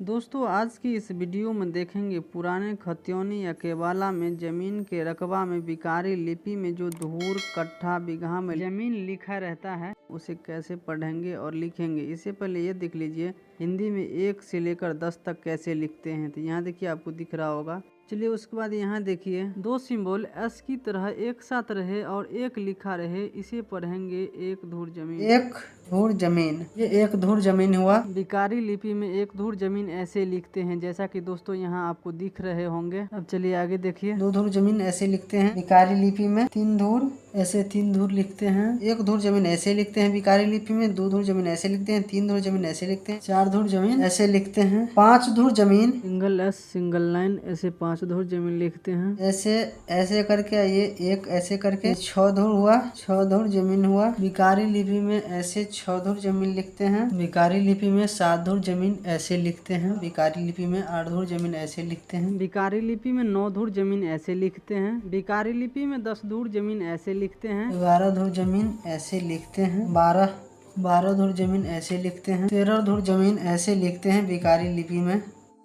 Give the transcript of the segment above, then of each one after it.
दोस्तों आज की इस वीडियो में देखेंगे पुराने खत्योनी या केबाला में जमीन के रकबा में बिकारी लिपि में जो धूर कट्ठा बीघा में जमीन लिखा रहता है उसे कैसे पढ़ेंगे और लिखेंगे। इससे पहले ये देख लीजिए हिंदी में 1 से लेकर 10 तक कैसे लिखते हैं। तो यहाँ देखिए आपको दिख रहा होगा। चलिए उसके बाद यहाँ देखिए 2 सिंबल एस की तरह एक साथ रहे और एक लिखा रहे, इसे पढ़ेंगे एक धूर जमीन। एक धूर जमीन, ये एक धूर जमीन हुआ। बिकारी लिपि में एक धूर जमीन ऐसे लिखते हैं जैसा कि दोस्तों यहाँ आपको दिख रहे होंगे। अब चलिए आगे देखिए 2 धूर जमीन ऐसे लिखते हैं बिकारी लिपि में। 3 धूर ऐसे 3 धूर लिखते हैं। 1 धूर जमीन ऐसे लिखते हैं बिकारी लिपि में। 2 धूर जमीन ऐसे लिखते हैं। 3 धूर जमीन ऐसे लिखते हैं। 4 धूर जमीन ऐसे लिखते हैं। 5 धूर जमीन सिंगल एस सिंगल लाइन ऐसे 5 धूर जमीन लिखते हैं। ऐसे ऐसे करके ये एक ऐसे करके 6 धूर हुआ। 6 धूर जमीन हुआ। बिकारी लिपि में ऐसे 6 धूर जमीन लिखते हैं। बिकारी लिपि में 7 धूर जमीन ऐसे लिखते हैं। बिकारी लिपि में 8 धूर जमीन ऐसे लिखते हैं। बिकारी लिपि में 9 धूर जमीन ऐसे लिखते हैं। बिकारी लिपि में 10 धूर जमीन ऐसे लिखते हैं। 11 धूर जमीन ऐसे लिखते हैं। 12 धूर जमीन ऐसे लिखते हैं। 13 धूर जमीन ऐसे लिखते हैं बिकारी लिपि में।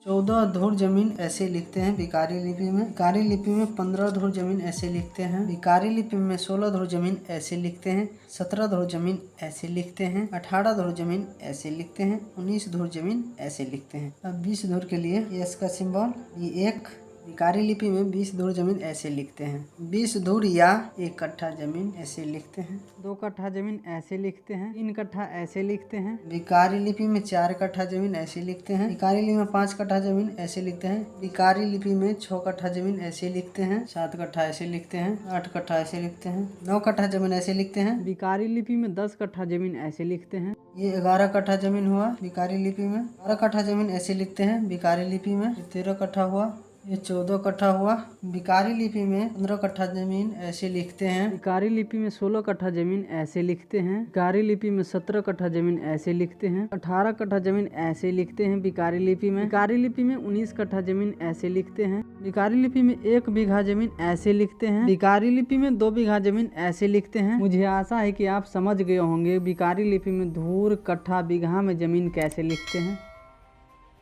14 धूर जमीन ऐसे लिखते हैं बिकारी लिपि में। बिकारी लिपि में 15 धूर जमीन ऐसे लिखते हैं। बिकारी लिपि में 16 धूर जमीन ऐसे लिखते हैं। 17 धूर जमीन ऐसे लिखते हैं। 18 धूर जमीन ऐसे लिखते हैं। 19 धूर जमीन ऐसे लिखते हैं। अब 20 धूर के लिए ये इसका सिंबल ये एक बिकारी लिपि में 20 धूर जमीन ऐसे लिखते हैं। 20 धूर या 1 कट्ठा जमीन ऐसे लिखते हैं। 2 कट्ठा जमीन ऐसे लिखते हैं। 3 कट्ठा ऐसे लिखते हैं। बिकारी लिपि में 4 कट्ठा जमीन ऐसे लिखते हैं। बिकारी लिपि में 5 कट्ठा जमीन ऐसे लिखते हैं। बिकारी लिपि में 6 कट्ठा जमीन ऐसे लिखते हैं। 7 कट्ठा ऐसे लिखते हैं। 8 कट्ठा ऐसे लिखते हैं। 9 कट्ठा जमीन ऐसे लिखते हैं। बिकारी लिपि में 10 कट्ठा जमीन ऐसे लिखते हैं। ये 11 कट्ठा जमीन हुआ बिकारी लिपि में। 12 कट्ठा जमीन ऐसे लिखते हैं बिकारी लिपि में। 13 कट्ठा हुआ। ये 14 कट्ठा हुआ। बिकारी लिपि में 15 कट्ठा जमीन ऐसे लिखते हैं। बिकारी लिपि में 16 कट्ठा जमीन ऐसे लिखते हैं। बिकारी लिपि में 17 कट्ठा जमीन ऐसे लिखते हैं। 18 कट्ठा जमीन ऐसे लिखते हैं बिकारी लिपि में। बिकारी लिपि में 19 कट्ठा जमीन ऐसे लिखते हैं। बिकारी लिपि में 1 बीघा जमीन ऐसे लिखते हैं। बिकारी लिपि में 2 बीघा जमीन ऐसे लिखते हैं। मुझे आशा है कि आप समझ गए होंगे बिकारी लिपि में धूर कट्ठा बीघा में जमीन कैसे लिखते हैं।